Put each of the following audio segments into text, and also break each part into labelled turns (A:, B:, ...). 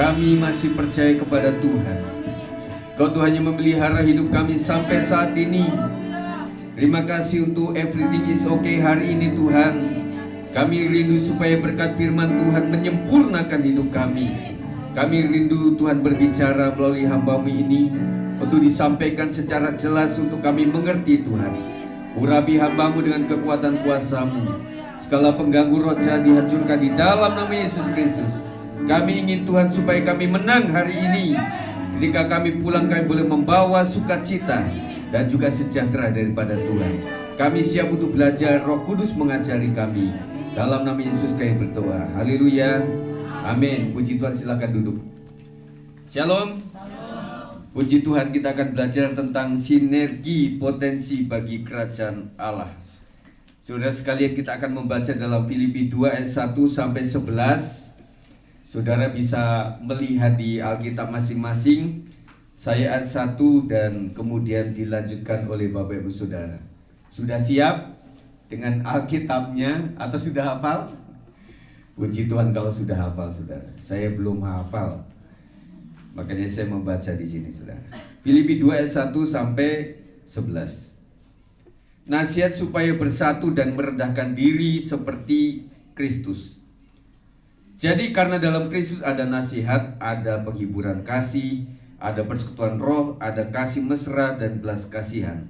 A: kami masih percaya kepada Tuhan. Kau Tuhan yang memelihara hidup kami sampai saat ini. Terima kasih untuk everything is okay hari ini Tuhan. Kami rindu supaya berkat firman Tuhan menyempurnakan hidup kami. Kami rindu Tuhan berbicara melalui hamba-Mu ini untuk disampaikan secara jelas untuk kami mengerti Tuhan. Urapi hamba-Mu dengan kekuatan kuasa-Mu. Segala pengganggu roh jahat dihancurkan di dalam nama Yesus Kristus. Kami ingin Tuhan supaya kami menang hari ini. Ketika kami pulang kami boleh membawa sukacita dan juga sejahtera daripada Tuhan. Kami siap untuk belajar, Roh Kudus mengajari kami. Dalam nama Yesus kami berdoa. Haleluya. Amin. Puji Tuhan, silakan duduk. Shalom. Puji Tuhan, kita akan belajar tentang sinergi potensi bagi kerajaan Allah. Saudara sekalian, kita akan membaca dalam Filipi 2 ayat 1 sampai 11. Saudara bisa melihat di Alkitab masing-masing. Saya ayat 1 dan kemudian dilanjutkan oleh Bapak Ibu Saudara. Sudah siap dengan Alkitabnya atau sudah hafal? Puji Tuhan kalau sudah hafal Saudara. Saya belum hafal. Makanya saya membaca di sini Saudara. Filipi 2 ayat 1 sampai 11. Nasihat supaya bersatu dan merendahkan diri seperti Kristus. Jadi karena dalam Kristus ada nasihat, ada penghiburan kasih, ada persekutuan roh, ada kasih mesra dan belas kasihan.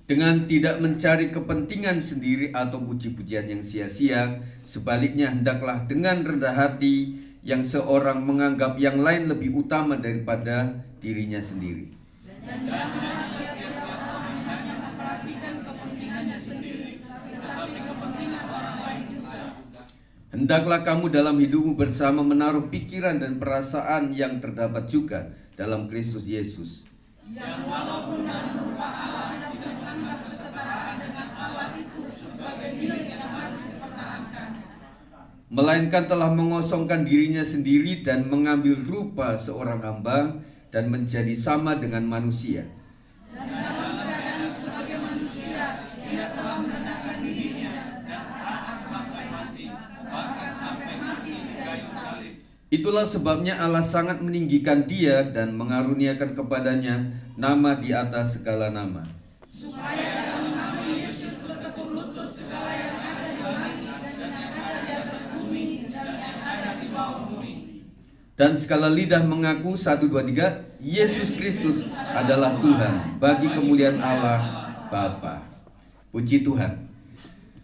A: Dengan tidak mencari kepentingan sendiri atau puji-pujian yang sia-sia, sebaliknya hendaklah dengan rendah hati yang seorang menganggap yang lain lebih utama daripada dirinya sendiri. Dan janganlah tiap-tiap orang hanya memperhatikan kepentingannya sendiri, tetapi kepentingan orang lain juga. Hendaklah kamu dalam hidupmu bersama menaruh pikiran dan perasaan yang terdapat juga dalam Kristus Yesus. Yang walaupun dalam rupa Allah tidak menganggap kesetaraan dengan Allah itu sebagai milik yang harus dipertahankan, melainkan telah mengosongkan dirinya sendiri dan mengambil rupa seorang hamba dan menjadi sama dengan manusia. Dan dalam keadaan sebagai manusia, dia telah merendahkan dirinya dan taat sampai mati, bahkan sampai mati di kayu salib. Itulah sebabnya Allah sangat meninggikan dia dan mengaruniakan kepadanya nama di atas segala nama. Supaya dalam nama Yesus bertekuk lutut segala yang ada di langit dan yang ada di atas bumi dan yang ada di bawah bumi. Dan segala lidah mengaku 1, 2, 3 Yesus Kristus adalah Tuhan bagi kemuliaan Allah Bapa. Puji Tuhan.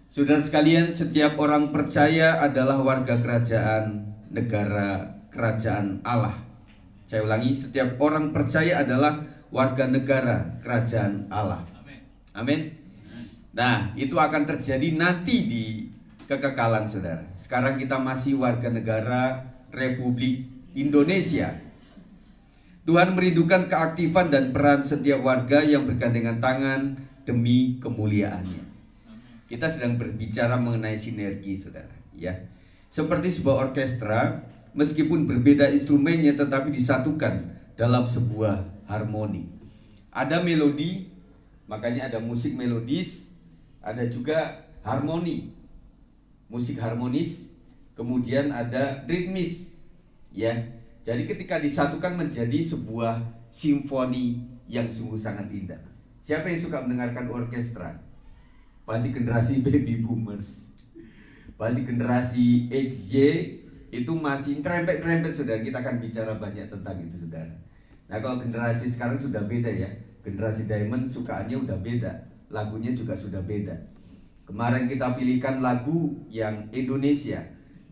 A: Saudara sekalian, setiap orang percaya adalah warga kerajaan negara kerajaan Allah. Saya ulangi, setiap orang percaya adalah warga negara kerajaan Allah. Amin. Nah, itu akan terjadi nanti di kekekalan Saudara. Sekarang kita masih warga negara Republik Indonesia. Tuhan merindukan keaktifan dan peran setiap warga yang bergandengan tangan demi kemuliaannya. Kita sedang berbicara mengenai sinergi Saudara, ya. Seperti sebuah orkestra, meskipun berbeda instrumennya tetapi disatukan dalam sebuah harmoni. Ada melodi, makanya ada musik melodis, ada juga harmoni, musik harmonis, kemudian ada ritmis, ya. Jadi ketika disatukan menjadi sebuah simfoni yang sungguh sangat indah. Siapa yang suka mendengarkan orkestra? Pasti generasi baby boomers. Pasti generasi XY itu masih krempet-krempet Saudara. Kita akan bicara banyak tentang itu Saudara. Nah kalau generasi sekarang sudah beda ya. Generasi Diamond sukaannya udah beda, lagunya juga sudah beda. Kemarin kita pilihkan lagu yang Indonesia,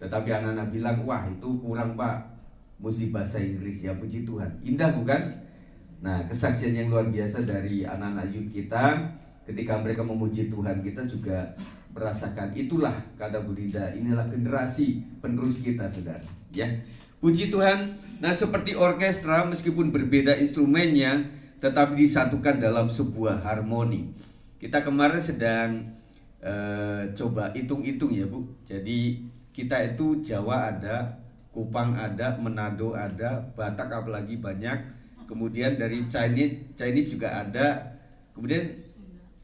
A: tetapi anak-anak bilang, wah itu kurang Pak, musik bahasa Inggris. Ya puji Tuhan, indah bukan? Nah kesaksian yang luar biasa dari anak-anak youth kita, ketika mereka memuji Tuhan, kita juga merasakan itulah kata Budida, inilah generasi penerus kita Saudara, ya. Puji Tuhan. Nah seperti orkestra, meskipun berbeda instrumennya tetapi disatukan dalam sebuah harmoni. Kita kemarin sedang coba hitung-hitung ya Bu. Jadi kita itu Jawa ada, Kupang ada, Manado ada, Batak apalagi banyak. Kemudian dari Chinese juga ada. Kemudian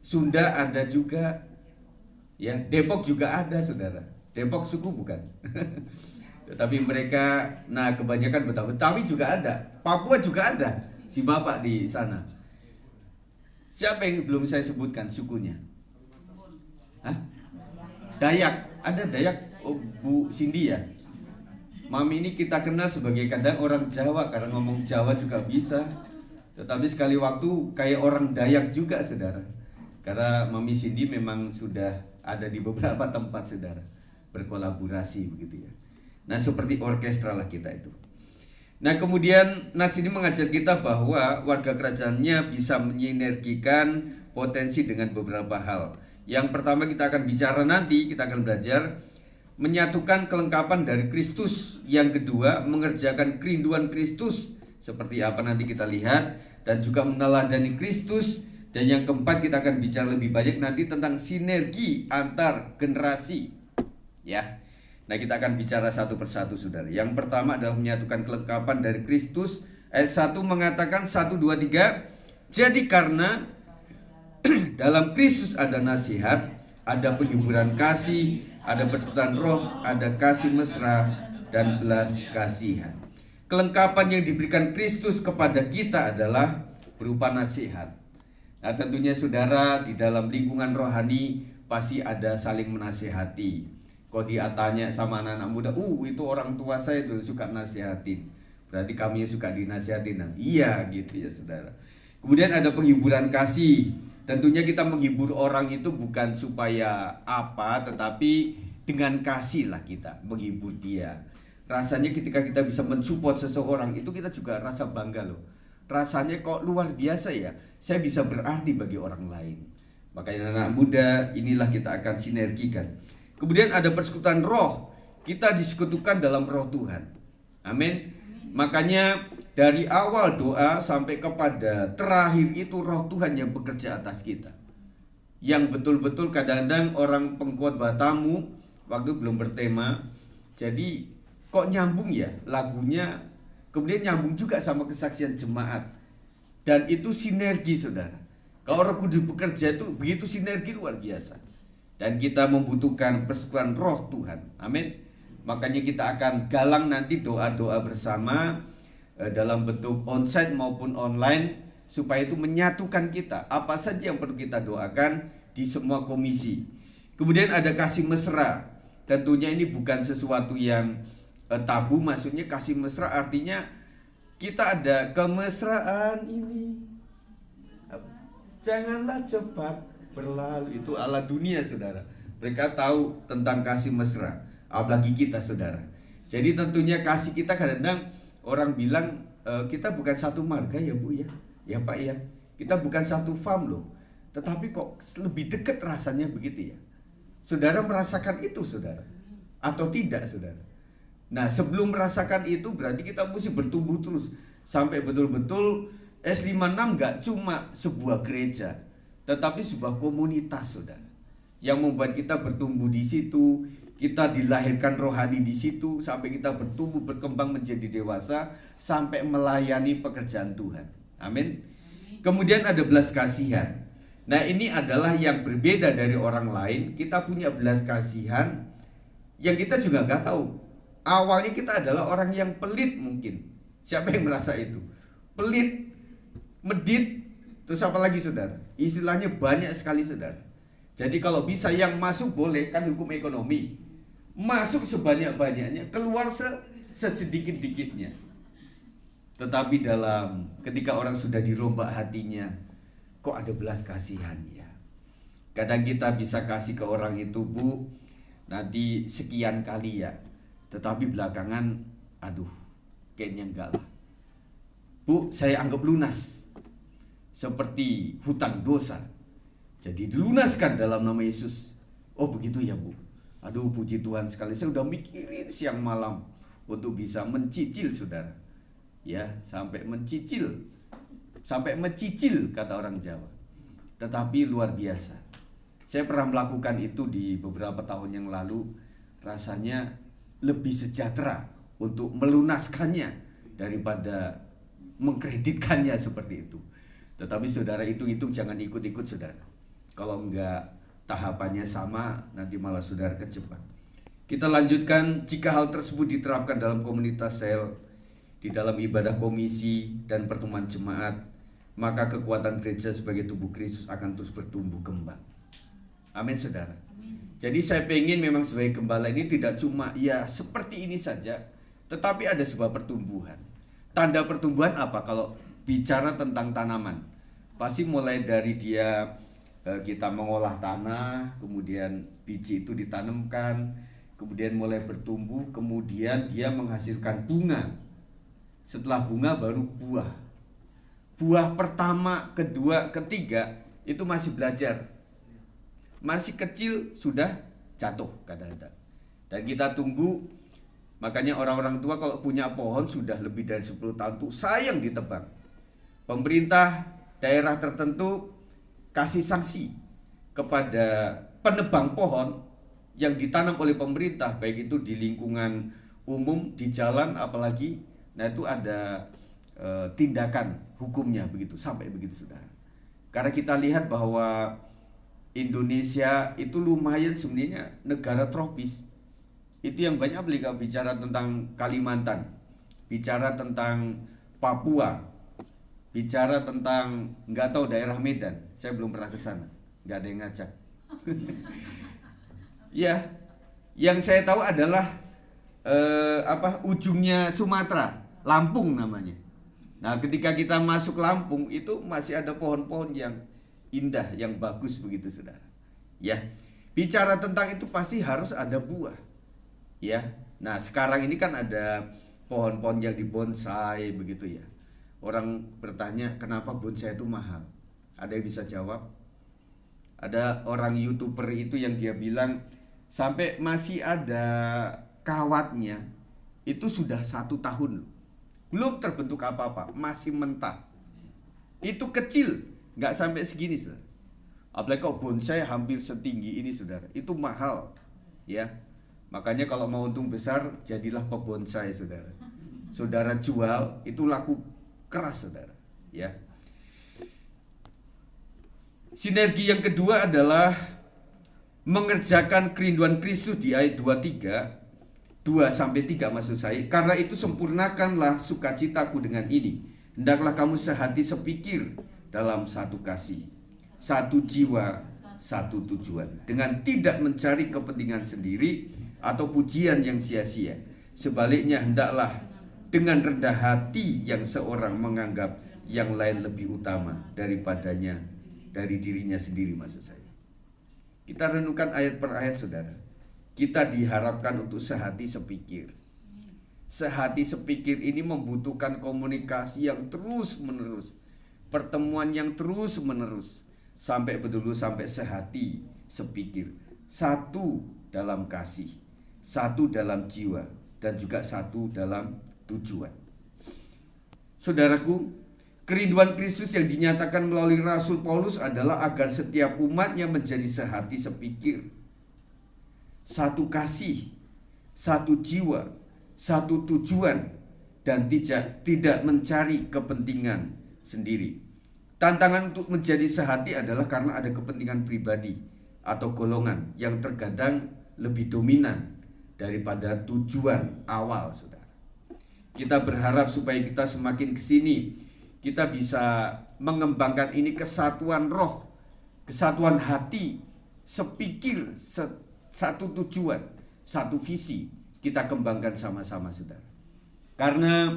A: Sunda ada juga, ya Depok juga ada saudara. Depok suku bukan? Tetapi mereka, nah kebanyakan Betawi juga ada, Papua juga ada, si bapak di sana. Siapa yang belum saya sebutkan sukunya? Hah? Dayak, ada Dayak, oh, Bu Cindy ya. Mami ini kita kenal sebagai kadang orang Jawa karena ngomong Jawa juga bisa. Tetapi sekali waktu kayak orang Dayak juga saudara. Karena Mami Cindy memang sudah ada di beberapa tempat saudara, berkolaborasi begitu ya. Nah seperti orkestra lah kita itu. Nah kemudian Nas ini mengajar kita bahwa warga kerajaannya bisa menyinergikan potensi dengan beberapa hal. Yang pertama kita akan bicara nanti, kita akan belajar menyatukan kelengkapan dari Kristus. Yang kedua mengerjakan kerinduan Kristus, seperti apa nanti kita lihat, dan juga meneladani Kristus. Dan yang keempat kita akan bicara lebih banyak nanti tentang sinergi antar generasi. Ya. Nah kita akan bicara satu persatu saudara. Yang pertama adalah menyatukan kelengkapan dari Kristus. Ayat 1 mengatakan 1, 2, 3. Jadi karena dalam Kristus ada nasihat, ada penghiburan kasih, ada persekutuan roh, ada kasih mesra, dan belas kasihan. Kelengkapan yang diberikan Kristus kepada kita adalah berupa nasihat. Nah tentunya saudara di dalam lingkungan rohani pasti ada saling menasihati. Kok dia tanya sama anak-anak muda, itu orang tua saya tuh suka nasihatin, berarti kami suka dinasihatin. Nah, iya gitu ya saudara. Kemudian ada penghiburan kasih. Tentunya kita menghibur orang itu bukan supaya apa, tetapi dengan kasih lah kita menghibur dia. Rasanya ketika kita bisa mensupport seseorang itu kita juga rasa bangga loh. Rasanya kok luar biasa ya, saya bisa berarti bagi orang lain. Makanya anak muda inilah kita akan sinergikan. Kemudian ada persekutuan roh. Kita disekutukan dalam roh Tuhan. Amin. Makanya dari awal doa sampai kepada terakhir itu roh Tuhan yang bekerja atas kita. Yang betul-betul kadang-kadang orang pengkhotbah tamu waktu belum bertema, jadi kok nyambung ya lagunya, kemudian nyambung juga sama kesaksian jemaat. Dan itu sinergi saudara. Kalau Roh Kudus bekerja itu begitu sinergi luar biasa. Dan kita membutuhkan persekutuan roh Tuhan. Amin. Makanya kita akan galang nanti doa-doa bersama dalam bentuk onsite maupun online, supaya itu menyatukan kita. Apa saja yang perlu kita doakan di semua komisi. Kemudian ada kasih mesra. Tentunya ini bukan sesuatu yang tabu. Maksudnya kasih mesra artinya kita ada kemesraan ini, janganlah cepat berlalu. Itu ala dunia saudara. Mereka tahu tentang kasih mesra, apalagi kita saudara. Jadi tentunya kasih kita kadang-kadang orang bilang kita bukan satu marga ya Bu ya. Ya Pak ya. Kita bukan satu fam loh. Tetapi kok lebih dekat rasanya begitu ya. Saudara merasakan itu saudara atau tidak saudara? Nah sebelum merasakan itu berarti kita mesti bertumbuh terus sampai betul-betul S56 gak cuma sebuah gereja, tetapi sebuah komunitas saudara, yang membuat kita bertumbuh di situ, kita dilahirkan rohani di situ, sampai kita bertumbuh berkembang menjadi dewasa, sampai melayani pekerjaan Tuhan. Amin. Kemudian ada belas kasihan. Nah ini adalah yang berbeda dari orang lain. Kita punya belas kasihan yang kita juga gak tahu. Awalnya kita adalah orang yang pelit mungkin. Siapa yang merasa itu? Pelit, medit, terus apa lagi saudara? Istilahnya banyak sekali saudara. Jadi kalau bisa yang masuk boleh, kan hukum ekonomi. Masuk sebanyak-banyaknya, keluar sesedikit-dikitnya. Tetapi ketika orang sudah dirombak hatinya, kok ada belas kasihan ya. Kadang kita bisa kasih ke orang itu, Bu, nanti sekian kali ya. Tetapi belakangan, aduh, kayaknya enggak lah. Bu, saya anggap lunas. Seperti hutang dosa. Jadi dilunaskan dalam nama Yesus. Oh begitu ya Bu. Aduh puji Tuhan sekali. Saya udah mikirin siang malam untuk bisa mencicil saudara. Ya, sampai mencicil. Sampai mencicil kata orang Jawa. Tetapi luar biasa. Saya pernah melakukan itu di beberapa tahun yang lalu. Rasanya lebih sejahtera untuk melunaskannya daripada mengkreditkannya seperti itu. Tetapi saudara hitung-hitung, jangan ikut-ikut saudara. Kalau enggak tahapannya sama, nanti malah saudara kejebak. Kita lanjutkan, jika hal tersebut diterapkan dalam komunitas sel, di dalam ibadah komisi dan pertemuan jemaat, maka kekuatan gereja sebagai tubuh Kristus akan terus bertumbuh kembang. Amin saudara. Jadi saya pengen memang sebagai gembala ini tidak cuma ya seperti ini saja, tetapi ada sebuah pertumbuhan. Tanda pertumbuhan apa? Kalau bicara tentang tanaman, pasti mulai dari dia kita mengolah tanah, kemudian biji itu ditanamkan, kemudian mulai bertumbuh, kemudian dia menghasilkan bunga. Setelah bunga baru buah. Buah pertama, kedua, ketiga itu masih belajar. Masih kecil sudah jatuh kadang-kadang. Dan kita tunggu, makanya orang-orang tua kalau punya pohon sudah lebih dari 10 tahun tuh sayang ditebang. Pemerintah daerah tertentu kasih sanksi kepada penebang pohon yang ditanam oleh pemerintah, baik itu di lingkungan umum, di jalan apalagi, nah itu ada tindakan hukumnya begitu, sampai begitu saudara. Karena kita lihat bahwa Indonesia itu lumayan sebenarnya negara tropis. Itu yang banyak bicara tentang Kalimantan, bicara tentang Papua, bicara tentang nggak tahu daerah Medan, saya belum pernah ke sana, nggak ada yang ngajak. Ya, yang saya tahu adalah ujungnya Sumatera, Lampung namanya. Nah, ketika kita masuk Lampung itu masih ada pohon-pohon yang indah, yang bagus begitu saudara. Ya, bicara tentang itu pasti harus ada buah. Ya, nah sekarang ini kan ada pohon-pohon yang dibonsai begitu ya. Orang bertanya kenapa bonsai itu mahal? Ada yang bisa jawab? Ada orang YouTuber itu yang dia bilang sampai masih ada kawatnya itu sudah 1 tahun, belum terbentuk apa-apa, masih mentah. Itu kecil, nggak sampai segini saudara. Apalagi kalau bonsai hampir setinggi ini saudara, itu mahal ya. Makanya kalau mau untung besar jadilah pebonsai saudara. Saudara jual itu laku keras saudara ya. Sinergi yang kedua adalah mengerjakan kerinduan Kristus di ayat 2 sampai 3 maksud saya. Karena itu sempurnakanlah sukacitaku dengan ini. Hendaklah kamu sehati sepikir dalam satu kasih, satu jiwa, satu tujuan, dengan tidak mencari kepentingan sendiri atau pujian yang sia-sia. Sebaliknya hendaklah dengan rendah hati yang seorang menganggap yang lain lebih utama daripadanya, dari dirinya sendiri maksud saya. Kita renungkan ayat per ayat saudara. Kita diharapkan untuk sehati sepikir. Sehati sepikir ini membutuhkan komunikasi yang terus menerus, pertemuan yang terus menerus, sampai sampai sehati sepikir, satu dalam kasih, satu dalam jiwa, dan juga satu dalam tujuan. Saudaraku, kerinduan Kristus yang dinyatakan melalui Rasul Paulus adalah agar setiap umatnya menjadi sehati sepikir, satu kasih, satu jiwa, satu tujuan, dan tidak mencari kepentingan sendiri. Tantangan untuk menjadi sehati adalah karena ada kepentingan pribadi atau golongan yang terkadang lebih dominan daripada tujuan awal saudara. Kita berharap supaya kita semakin kesini, kita bisa mengembangkan ini kesatuan roh, kesatuan hati, sepikir, satu tujuan, satu visi, kita kembangkan sama-sama saudara. Karena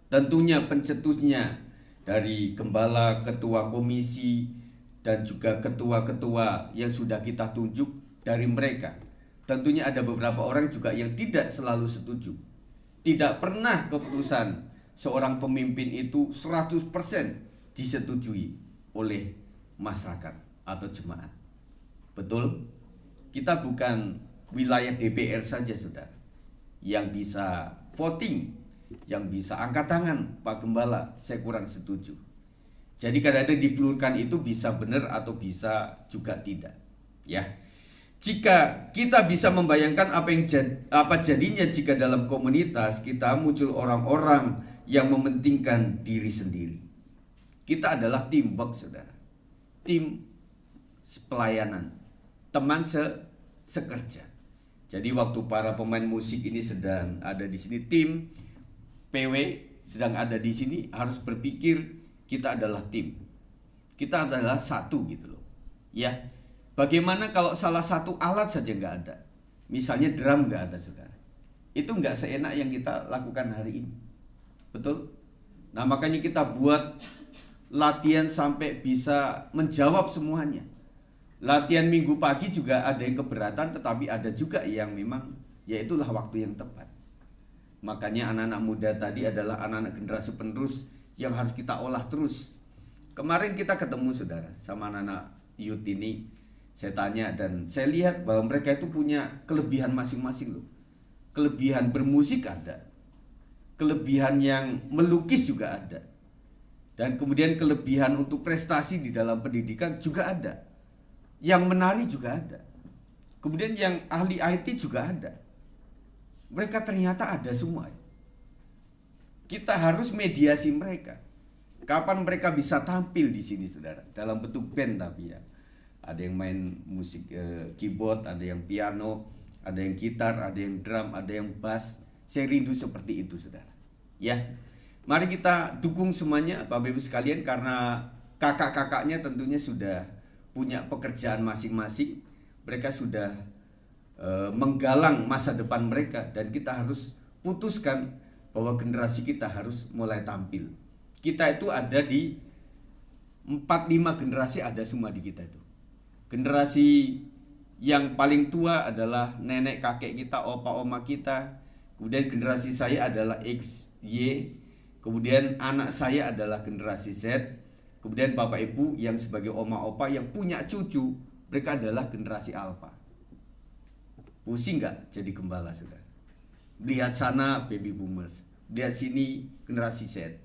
A: tentunya pencetusnya dari gembala, ketua komisi, dan juga ketua-ketua yang sudah kita tunjuk dari mereka, tentunya ada beberapa orang juga yang tidak selalu setuju. Tidak pernah keputusan seorang pemimpin itu 100% disetujui oleh masyarakat atau jemaat. Betul? Kita bukan wilayah DPR saja saudara yang bisa voting, yang bisa angkat tangan, Pak Gembala saya kurang setuju. Jadi kadang-kadang diflurkan itu bisa benar atau bisa juga tidak ya. Jika kita bisa membayangkan apa jadinya jika dalam komunitas kita muncul orang-orang yang mementingkan diri sendiri. Kita adalah teamwork, saudara. Tim pelayanan, teman sekerja. Jadi waktu para pemain musik ini sedang ada di sini, tim PW sedang ada di sini, harus berpikir kita adalah tim. Kita adalah satu gitu loh. Ya. Bagaimana kalau salah satu alat saja nggak ada? Misalnya drum nggak ada, saudara. Itu nggak seenak yang kita lakukan hari ini. Betul? Nah, makanya kita buat latihan sampai bisa menjawab semuanya. Latihan minggu pagi juga ada yang keberatan, tetapi ada juga yang memang ya itulah waktu yang tepat. Makanya anak-anak muda tadi adalah anak-anak generasi penerus yang harus kita olah terus. Kemarin kita ketemu, saudara, sama anak-anak youth ini. Saya tanya dan saya lihat bahwa mereka itu punya kelebihan masing-masing loh. Kelebihan bermusik ada, kelebihan yang melukis juga ada, dan kemudian kelebihan untuk prestasi di dalam pendidikan juga ada. Yang menari juga ada. Kemudian yang ahli IT juga ada. Mereka ternyata ada semua. Kita harus mediasi mereka. Kapan mereka bisa tampil di sini, saudara? Dalam bentuk band tapi ya. Ada yang main musik keyboard, ada yang piano, ada yang gitar, ada yang drum, ada yang bass. Saya rindu seperti itu, saudara. Ya, mari kita dukung semuanya, Bapak Ibu sekalian, karena kakak-kakaknya tentunya sudah punya pekerjaan masing-masing. Mereka sudah menggalang masa depan mereka, dan kita harus putuskan bahwa generasi kita harus mulai tampil. Kita itu ada di 4-5 generasi, ada semua di kita itu. Generasi yang paling tua adalah nenek kakek kita, opa oma kita. Kemudian generasi saya adalah X, Y. Kemudian anak saya adalah generasi Z. Kemudian bapak ibu yang sebagai oma opa yang punya cucu, mereka adalah generasi Alpha. Pusing gak jadi gembala, saudara? Lihat sana baby boomers, lihat sini generasi Z.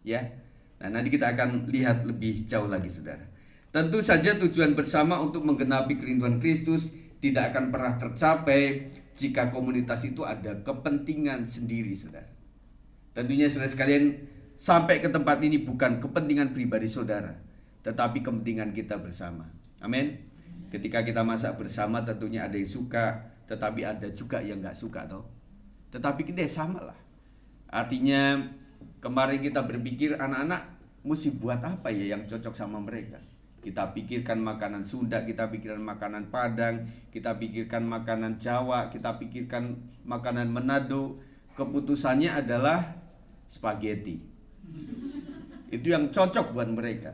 A: Ya. Nah, nanti kita akan lihat lebih jauh lagi, saudara. Tentu saja tujuan bersama untuk menggenapi kerinduan Kristus tidak akan pernah tercapai jika komunitas itu ada kepentingan sendiri, saudara. Tentunya saudara sekalian, sampai ke tempat ini bukan kepentingan pribadi saudara, tetapi kepentingan kita bersama. Amin. Ketika kita masak bersama, tentunya ada yang suka, tetapi ada juga yang gak suka toh. Tetapi kita sama lah. Artinya kemarin kita berpikir anak-anak mesti buat apa ya yang cocok sama mereka. Kita pikirkan makanan Sunda, kita pikirkan makanan Padang, kita pikirkan makanan Jawa, kita pikirkan makanan Manado. Keputusannya adalah spaghetti. Itu yang cocok buat mereka.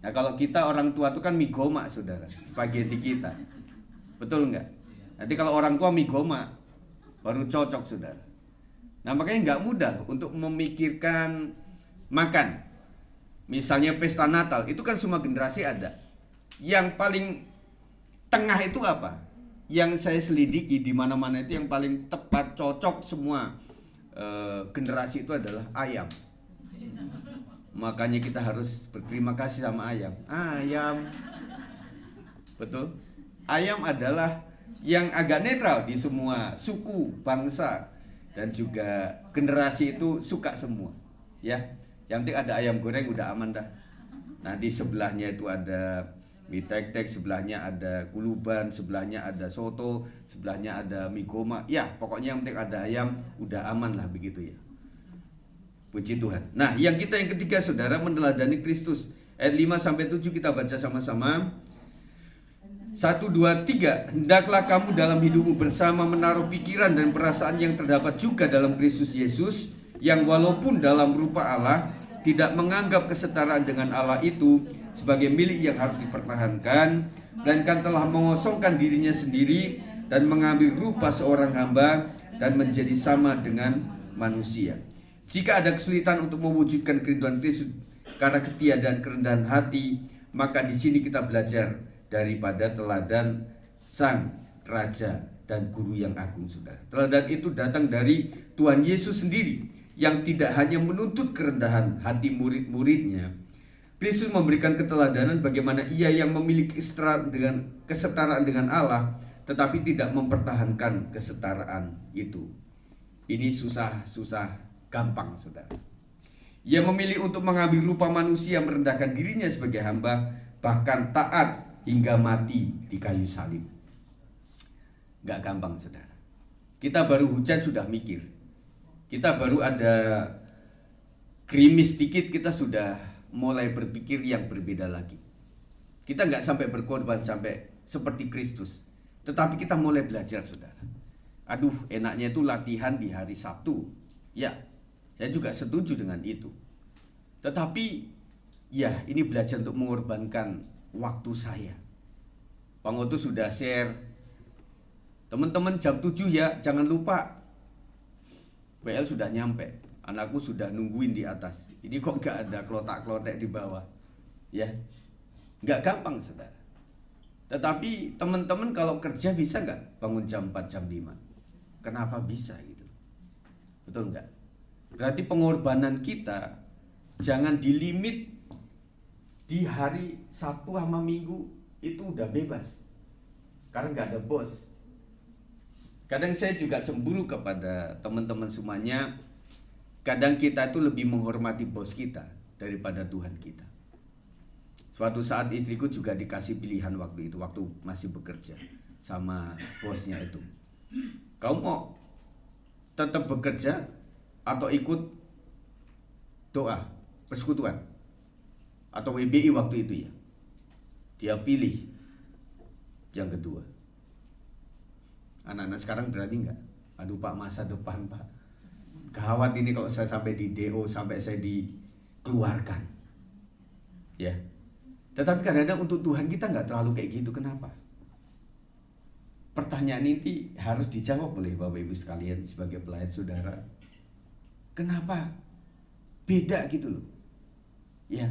A: Nah, kalau kita orang tua itu kan mie goma, saudara, spaghetti kita. Betul nggak? Nanti kalau orang tua mie goma baru cocok, saudara. Nah, makanya nggak mudah untuk memikirkan makan. Misalnya pesta Natal, itu kan semua generasi ada. Yang paling tengah itu apa? Yang saya selidiki di mana-mana itu yang paling tepat, cocok semua generasi itu adalah ayam. Makanya kita harus berterima kasih sama ayam. Ayam, betul. Ayam adalah yang agak netral di semua suku, bangsa, dan juga generasi itu suka semua. Ya. Yang penting ada ayam goreng udah aman dah. Nanti sebelahnya itu ada mie tek-tek, sebelahnya ada kuluban, sebelahnya ada soto, sebelahnya ada mie goma. Ya, pokoknya yang penting ada ayam udah aman lah begitu ya. Puji Tuhan. Nah, yang ketiga saudara, meneladani Kristus. Ayat 5-7 kita baca sama-sama. 1, 2, 3. Hendaklah kamu dalam hidupmu bersama menaruh pikiran dan perasaan yang terdapat juga dalam Kristus Yesus, yang walaupun dalam rupa Allah tidak menganggap kesetaraan dengan Allah itu sebagai milik yang harus dipertahankan, melainkan telah mengosongkan dirinya sendiri dan mengambil rupa seorang hamba dan menjadi sama dengan manusia. Jika ada kesulitan untuk mewujudkan kerinduan Kristus karena ketiadaan kerendahan hati, maka di sini kita belajar daripada teladan Sang Raja dan Guru yang agung, saudara. Teladan itu datang dari Tuhan Yesus sendiri, yang tidak hanya menuntut kerendahan hati murid-muridnya. Kristus memberikan keteladanan bagaimana ia yang memiliki kesetaraan dengan Allah, tetapi tidak mempertahankan kesetaraan itu. Ini susah gampang, saudara. Ia memilih untuk mengambil rupa manusia, merendahkan dirinya sebagai hamba, bahkan taat hingga mati di kayu salib. Gak gampang, saudara. Kita baru hujan sudah mikir. Kita baru ada gerimis dikit, kita sudah mulai berpikir yang berbeda lagi. Kita gak sampai berkorban sampai seperti Kristus, tetapi kita mulai belajar, saudara. Aduh, enaknya itu latihan di hari Sabtu. Ya, saya juga setuju dengan itu. Tetapi ya, ini belajar untuk mengorbankan waktu saya. Bang Oto sudah share. Teman-teman jam 7 ya, jangan lupa. WL sudah nyampe. Anakku sudah nungguin di atas. Ini kok gak ada klotak-klotek di bawah. Ya, gak gampang, saudara. Tetapi teman-teman kalau kerja bisa gak bangun jam 4, jam 5? Kenapa bisa gitu? Betul nggak? Berarti pengorbanan kita jangan dilimit di hari Sabtu sama Minggu, itu udah bebas. Karena nggak ada bos. Kadang saya juga cemburu kepada teman-teman semuanya. Kadang kita itu lebih menghormati bos kita daripada Tuhan kita. Suatu saat istriku juga dikasih pilihan waktu itu, waktu masih bekerja sama bosnya itu. Kau mau tetap bekerja atau ikut doa persekutuan atau WBI waktu itu ya? Dia pilih yang kedua. Anak-anak sekarang berani nggak? Aduh Pak, masa depan Pak, gawat ini kalau saya sampai di DO, sampai saya dikeluarkan. Ya. Tetapi kadang-kadang untuk Tuhan kita nggak terlalu kayak gitu. Kenapa? Pertanyaan ini harus dijawab oleh Bapak Ibu sekalian sebagai pelayan saudara. Kenapa beda gitu loh? Ya.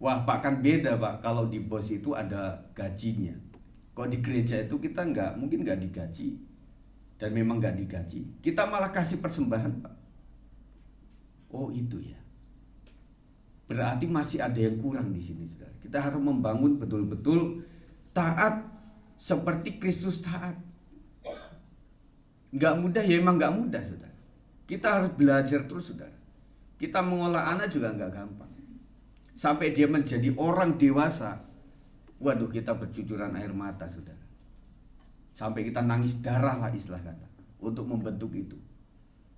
A: Wah Pak, kan beda Pak, kalau di bos itu ada gajinya. Kalau di gereja itu kita mungkin nggak digaji. Dan memang nggak digaji. Kita malah kasih persembahan Pak. Oh itu ya. Berarti masih ada yang kurang di sini, saudara. Kita harus membangun betul-betul taat seperti Kristus taat. Nggak mudah ya, emang nggak mudah, saudara. Kita harus belajar terus, saudara. Kita mengolah anak juga nggak gampang. Sampai dia menjadi orang dewasa, waduh, kita bercucuran air mata, saudara. Sampai kita nangis darah lah istilah kata untuk membentuk itu.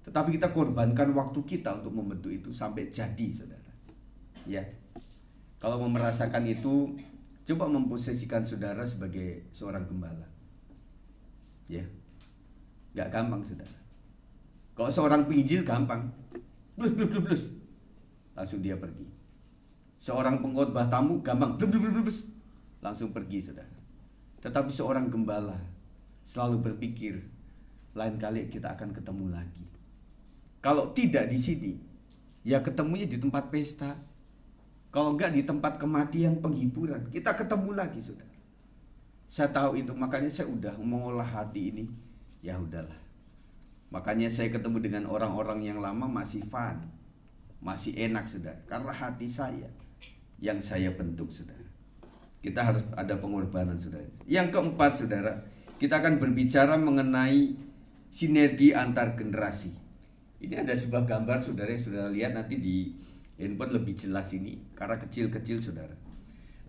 A: Tetapi kita korbankan waktu kita untuk membentuk itu sampai jadi, saudara. Ya, kalau mau merasakan itu, coba memposisikan saudara sebagai seorang gembala. Ya, gak gampang, saudara. Kalau seorang penginjil gampang, blus, langsung dia pergi. Seorang pengkhotbah tamu gampang, blus, langsung pergi, saudara. Tetapi seorang gembala selalu berpikir, lain kali kita akan ketemu lagi. Kalau tidak di sini, ya ketemunya di tempat pesta. Kalau enggak di tempat kematian, penghiburan, kita ketemu lagi, saudara. Saya tahu itu, makanya saya udah mengolah hati ini. Ya udahlah. Makanya saya ketemu dengan orang-orang yang lama masih fun, masih enak, saudara. Karena hati saya yang saya bentuk, saudara. Kita harus ada pengorbanan, saudara. Yang keempat, saudara, kita akan berbicara mengenai sinergi antar generasi. Ini ada sebuah gambar, saudara, yang saudara lihat nanti di handphone lebih jelas ini karena kecil-kecil, saudara.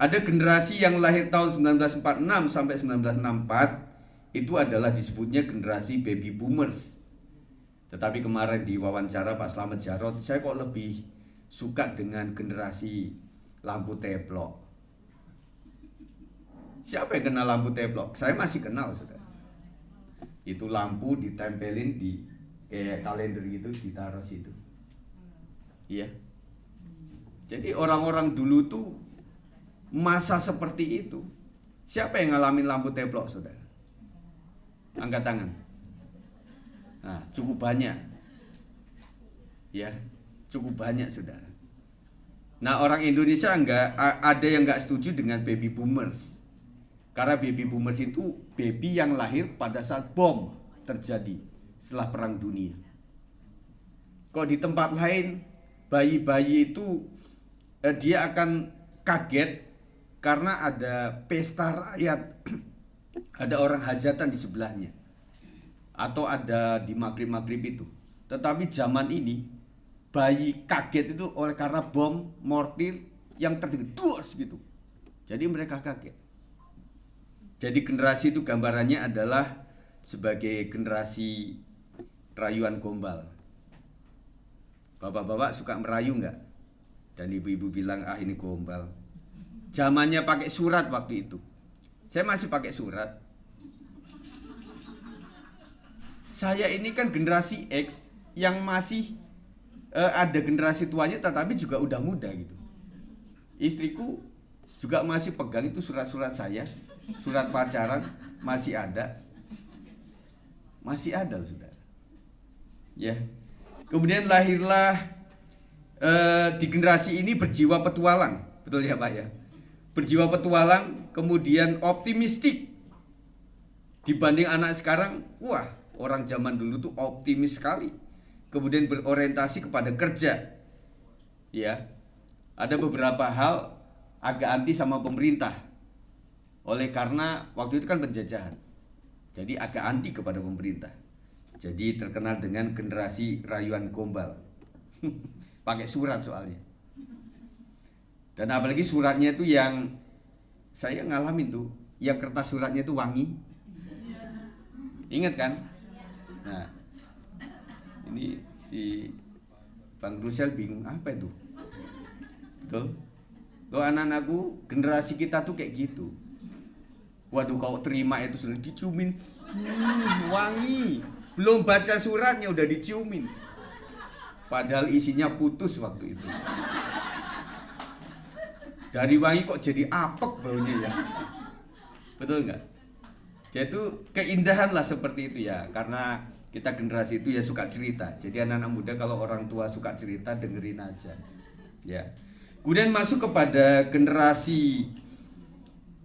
A: Ada generasi yang lahir tahun 1946 sampai 1964, itu adalah disebutnya generasi baby boomers. Tetapi kemarin di wawancara Pak Slamet Jarot, saya kok lebih suka dengan generasi lampu teplok. Siapa yang kenal lampu teplok? Saya masih kenal, saudara. Itu lampu ditempelin di kayak kalender gitu, ditaruh situ. Iya. Jadi orang-orang dulu tuh masa seperti itu. Siapa yang ngalamin lampu teplok, saudara? Angkat tangan. Nah, cukup banyak. Ya, cukup banyak, saudara. Nah, orang Indonesia ada yang nggak setuju dengan baby boomers. Karena baby boomers itu baby yang lahir pada saat bom terjadi setelah Perang Dunia. Kalau di tempat lain, bayi-bayi itu dia akan kaget karena ada pesta rakyat, ada orang hajatan di sebelahnya, atau ada di maghrib-maghrib itu. Tetapi zaman ini bayi kaget itu oleh karena bom mortir yang terjadi dus gitu. Jadi mereka kaget. Jadi generasi itu gambarannya adalah sebagai generasi rayuan gombal. Bapak-bapak suka merayu nggak? Dan ibu-ibu bilang ini gombal. Zamannya pakai surat waktu itu. Saya masih pakai surat. Saya ini kan generasi X yang masih ada generasi tuanya tetapi juga udah muda gitu. Istriku juga masih pegang itu surat-surat saya, surat pacaran masih ada. Masih ada, saudara. Ya. Kemudian lahirlah di generasi ini berjiwa petualang, betul ya Pak ya? Berjiwa petualang, kemudian optimistik dibanding anak sekarang. Wah, orang zaman dulu tuh optimis sekali. Kemudian berorientasi kepada kerja. Ya. Ada beberapa hal agak anti sama pemerintah. Oleh karena waktu itu kan penjajahan. Jadi agak anti kepada pemerintah. Jadi terkenal dengan generasi rayuan gombal. Pakai surat soalnya. Dan apalagi suratnya itu yang saya ngalamin tuh, yang kertas suratnya itu wangi. Ingat kan? Nah, ini si Bang Rusel bingung apa itu? Betul? Loh, anak-anakku generasi kita tuh kayak gitu. Waduh, kalau terima itu sudah diciumin, wangi. Belum baca suratnya udah diciumin. Padahal isinya putus waktu itu. Dari wangi kok jadi apek baunya ya. Betul nggak? Jadi itu keindahan lah seperti itu ya. Karena kita generasi itu ya suka cerita. Jadi anak-anak muda kalau orang tua suka cerita dengerin aja. Ya. Kemudian masuk kepada generasi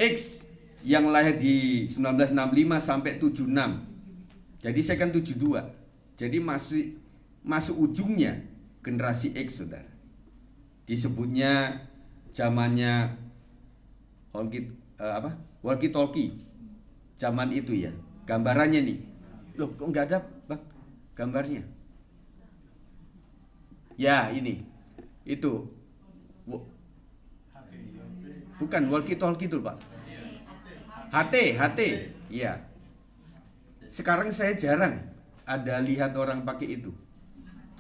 A: X yang lahir di 1965 sampai 76. Jadi saya kan 72. Jadi masuk ujungnya generasi X, saudara. Disebutnya zamannya walkie talkie. Zaman itu ya. Gambarannya nih. Loh, kok nggak ada, Bang? Gambarnya. Ya, ini. Itu. Bukan walkie talkie itu, Pak. HT. Iya. Sekarang saya jarang ada lihat orang pakai itu.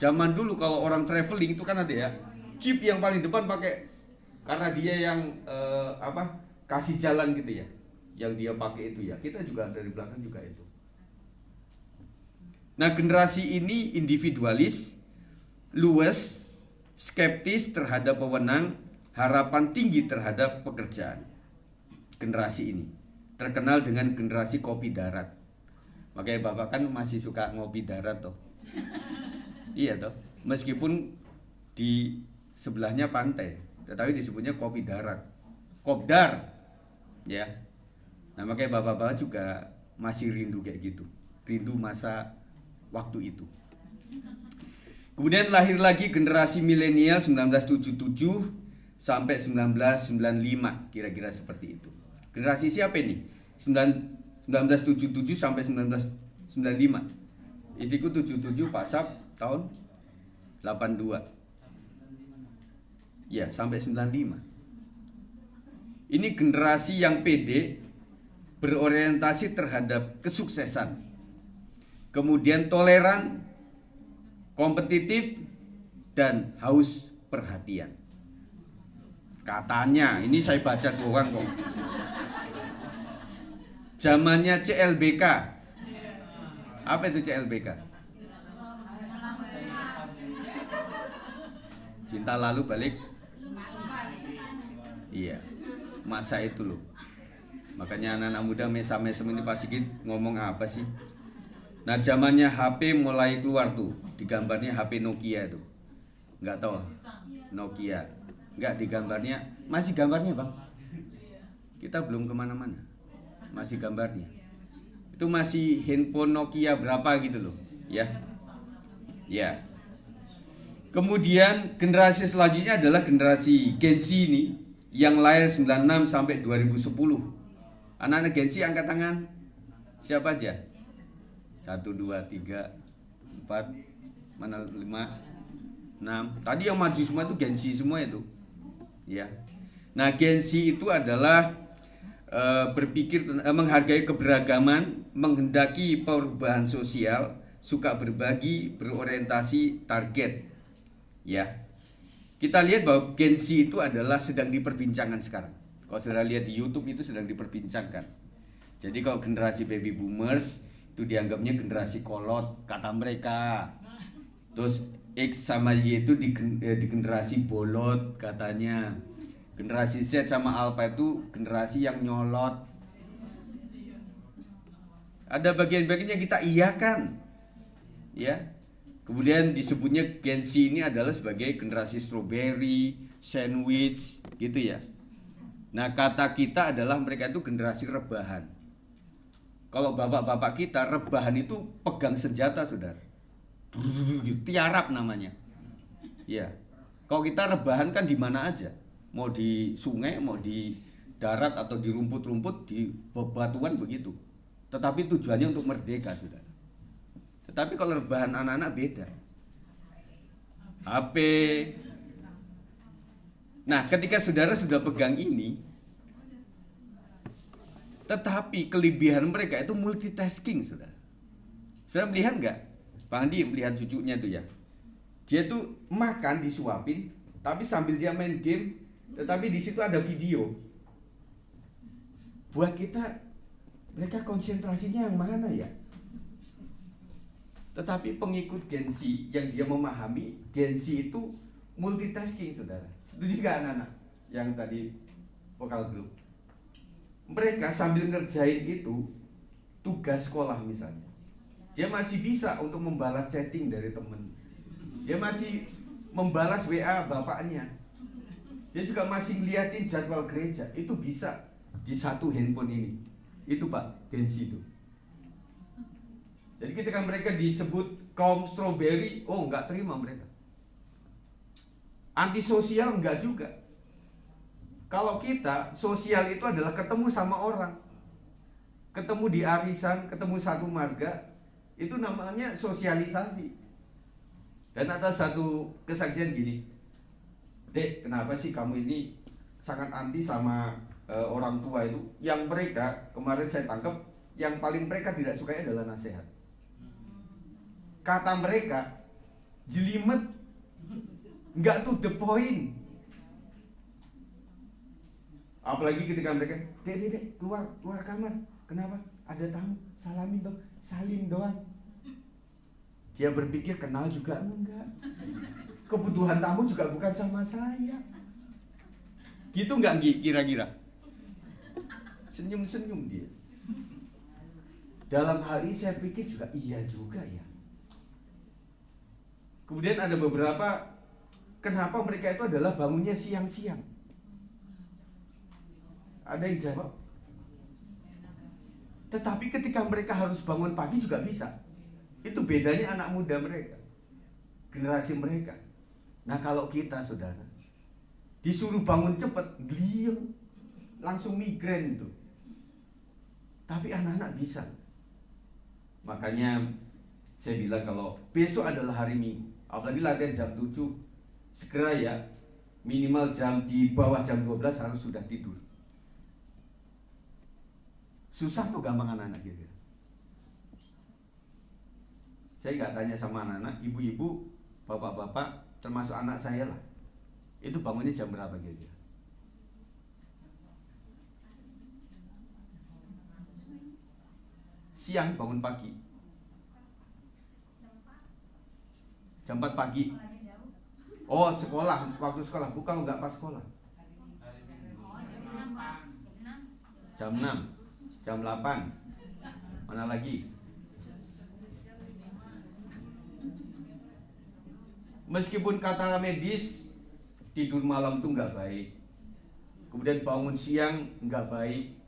A: Zaman dulu kalau orang traveling itu kan ada ya, jeep yang paling depan pakai, karena dia yang kasih jalan gitu ya, yang dia pakai itu ya. Kita juga dari belakang juga itu. Nah, generasi ini individualis, luwes, skeptis terhadap wewenang, harapan tinggi terhadap pekerjaan. Generasi ini terkenal dengan generasi kopi darat. Makanya Bapak kan masih suka ngopi darat toh. Iya toh, meskipun di sebelahnya pantai, tetapi disebutnya kopi darat, kopdar, ya. Nah makanya bapak-bapak juga masih rindu kayak gitu, rindu masa waktu itu. Kemudian lahir lagi generasi milenial 1977 sampai 1995, kira-kira seperti itu. Generasi siapa ini? 1977 sampai 1995. Istriku 77, Pak Sab tahun 82. Ya, sampai 95. Ini generasi yang pede, berorientasi terhadap kesuksesan. Kemudian toleran, kompetitif, dan haus perhatian. Katanya, ini saya baca doang kok. Zamannya CLBK. Apa itu CLBK? Cinta lalu balik. Iya, masa itu loh. Makanya anak-anak muda mesam-mesem ini pasti ngomong apa sih? Nah, zamannya HP mulai keluar tuh, digambarnya HP Nokia itu. Nggak tahu, Nokia. Nggak digambarnya, masih gambarnya bang. Kita belum kemana-mana, masih gambarnya. Itu masih handphone Nokia berapa gitu loh, ya. Ya. Kemudian generasi selanjutnya adalah generasi Gen Z ini yang lahir 96 sampai 2010. Anak-anak Gen Z angkat tangan. Siapa aja? 1, 2, 3, 4, mana 5, Nah, tadi yang maju semua itu Gen Z semua itu. Ya. Nah, Gen Z itu adalah menghargai keberagaman, menghendaki perubahan sosial, suka berbagi, berorientasi target. Ya. Kita lihat bahwa Gen Z itu adalah sedang diperbincangkan sekarang. Kalau saudara lihat di YouTube itu sedang diperbincangkan. Jadi kalau generasi baby boomers itu dianggapnya generasi kolot kata mereka. Terus X sama Y itu di generasi bolot katanya. Generasi Z sama Alpha itu generasi yang nyolot. Ada bagian-bagian yang kita iyakan. Ya. Kemudian disebutnya Gen Z ini adalah sebagai generasi strawberry, sandwich gitu ya. Nah, kata kita adalah mereka itu generasi rebahan. Kalau bapak-bapak kita rebahan itu pegang senjata, saudara. Tiarap namanya. Ya. Kalau kita rebahan kan di mana aja. Mau di sungai, mau di darat atau di rumput-rumput, di bebatuan begitu. Tetapi tujuannya untuk merdeka, saudara. Tetapi kalau rebahan anak-anak beda. HP. Nah, ketika saudara sudah pegang ini, tetapi kelebihan mereka itu multitasking, saudara. Saudara melihat nggak? Pak Andi melihat cucunya itu ya. Dia tuh makan disuapin, tapi sambil dia main game, tetapi di situ ada video. Buat kita, mereka konsentrasinya yang mana ya? Tetapi pengikut Gen Z yang dia memahami, Gen Z itu multitasking, saudara. Setuju gak anak-anak yang tadi vokal group? Mereka sambil ngerjain itu tugas sekolah misalnya, dia masih bisa untuk membalas chatting dari temen. Dia masih membalas WA bapaknya. Dia juga masih ngeliatin jadwal gereja. Itu bisa di satu handphone ini. Itu Pak, Gen Z itu. Jadi ketika mereka disebut kaum strawberry, oh nggak terima mereka. Antisosial enggak juga. Kalau kita, sosial itu adalah ketemu sama orang. Ketemu di arisan, ketemu satu marga, itu namanya sosialisasi. Dan ada satu kesaksian gini, Dek, kenapa sih kamu ini sangat anti sama orang tua itu? Yang mereka, kemarin saya tangkap, yang paling mereka tidak sukai adalah nasihat. Kata mereka, jelimet, nggak to the point. Apalagi ketika mereka, Dek, keluar kamar. Kenapa? Ada tamu, salamin dong, salim doang. Dia berpikir kenal juga enggak. Kebutuhan tamu juga bukan sama saya. Gitu enggak kira-kira? Senyum-senyum dia. Dalam hal ini saya pikir juga iya juga ya. Kemudian ada beberapa, kenapa mereka itu adalah bangunnya siang-siang? Ada yang jawab. Tetapi ketika mereka harus bangun pagi juga bisa. Itu bedanya anak muda mereka, generasi mereka. Nah kalau kita, saudara, disuruh bangun cepat, geliang, langsung migrain itu. Tapi anak-anak bisa. Makanya saya bilang kalau besok adalah hari Minggu, apalagi latihan jam 7, segera ya, minimal di bawah jam 12 harus sudah tidur. Susah tuh gampang anak-anak gitu. Saya nggak tanya sama anak-anak, ibu-ibu, bapak-bapak, termasuk anak saya lah. Itu bangunnya jam berapa gitu? Siang bangun pagi. Jam 4 pagi. Oh sekolah, waktu sekolah, bukan nggak pas sekolah. Jam 6. Jam 8. Mana lagi? Meskipun kata medis tidur malam tuh nggak baik, kemudian bangun siang nggak baik,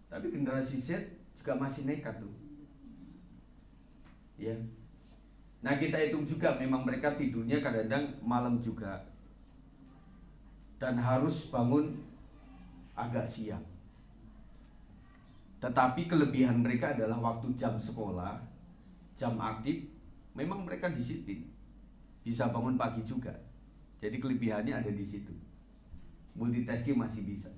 A: tapi generasi Z juga masih nekat tuh, ya. Nah kita hitung juga, memang mereka tidurnya kadang-kadang malam juga, dan harus bangun agak siang. Tetapi kelebihan mereka adalah waktu jam sekolah, jam aktif, memang mereka disiplin, bisa bangun pagi juga. Jadi kelebihannya ada di situ. Multitasking masih bisa.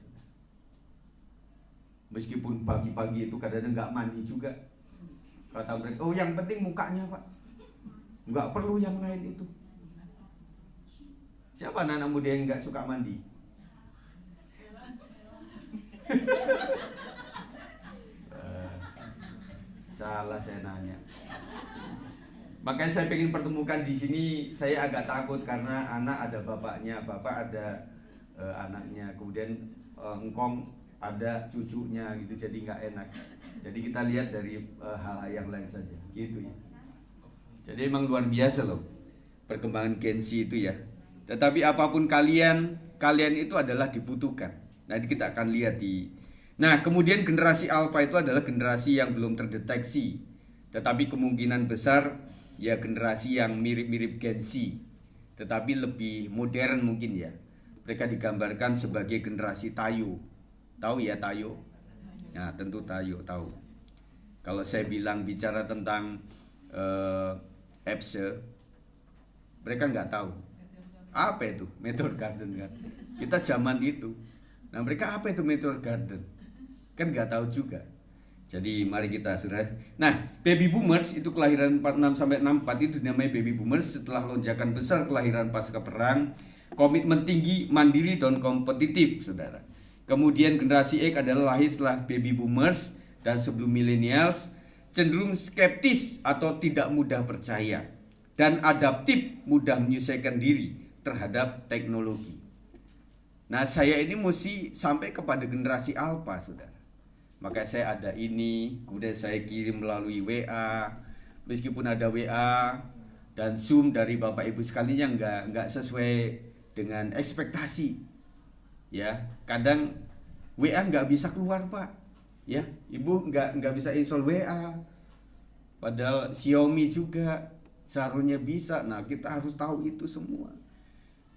A: Meskipun pagi-pagi itu kadang-kadang nggak mandi juga. Kata mereka, oh yang penting mukanya Pak, nggak perlu yang lain itu. Siapa anak muda yang nggak suka mandi? Salah saya nanya. Makanya saya pengen pertemukan di sini. Saya agak takut karena anak ada bapaknya, bapak ada anaknya, kemudian engkong ada cucunya gitu, jadi nggak enak. Jadi kita lihat dari hal-hal yang lain saja, gitu ya. Jadi emang luar biasa loh perkembangan Gen Z itu ya. Tetapi apapun kalian itu adalah dibutuhkan. Nanti kita akan lihat di. Nah, kemudian generasi Alpha itu adalah generasi yang belum terdeteksi, tetapi kemungkinan besar ya generasi yang mirip-mirip Gen Z, tetapi lebih modern mungkin ya. Mereka digambarkan sebagai generasi Tayo. Tahu ya Tayo? Nah, tentu Tayo tahu. Kalau saya bicara tentang Epse, mereka nggak tahu. Apa itu Meteor Garden kan? Kita zaman itu. Nah, mereka apa itu Meteor Garden? Kan nggak tahu juga. Jadi mari kita saudara. Nah, baby boomers itu kelahiran 46 sampai 64 itu namanya baby boomers setelah lonjakan besar kelahiran pasca perang, komitmen tinggi, mandiri dan kompetitif, saudara. Kemudian generasi X adalah lahir setelah baby boomers dan sebelum millennials, cenderung skeptis atau tidak mudah percaya dan adaptif, mudah menyesuaikan diri terhadap teknologi. Nah, saya ini mesti sampai kepada generasi Alpha, saudara. Maka saya ada ini, kemudian saya kirim melalui WA, meskipun ada WA dan Zoom dari Bapak Ibu sekalian nggak sesuai dengan ekspektasi. Ya, kadang WA nggak bisa keluar Pak. Ya, Ibu nggak bisa install WA. Padahal Xiaomi juga seharusnya bisa. Nah, kita harus tahu itu semua.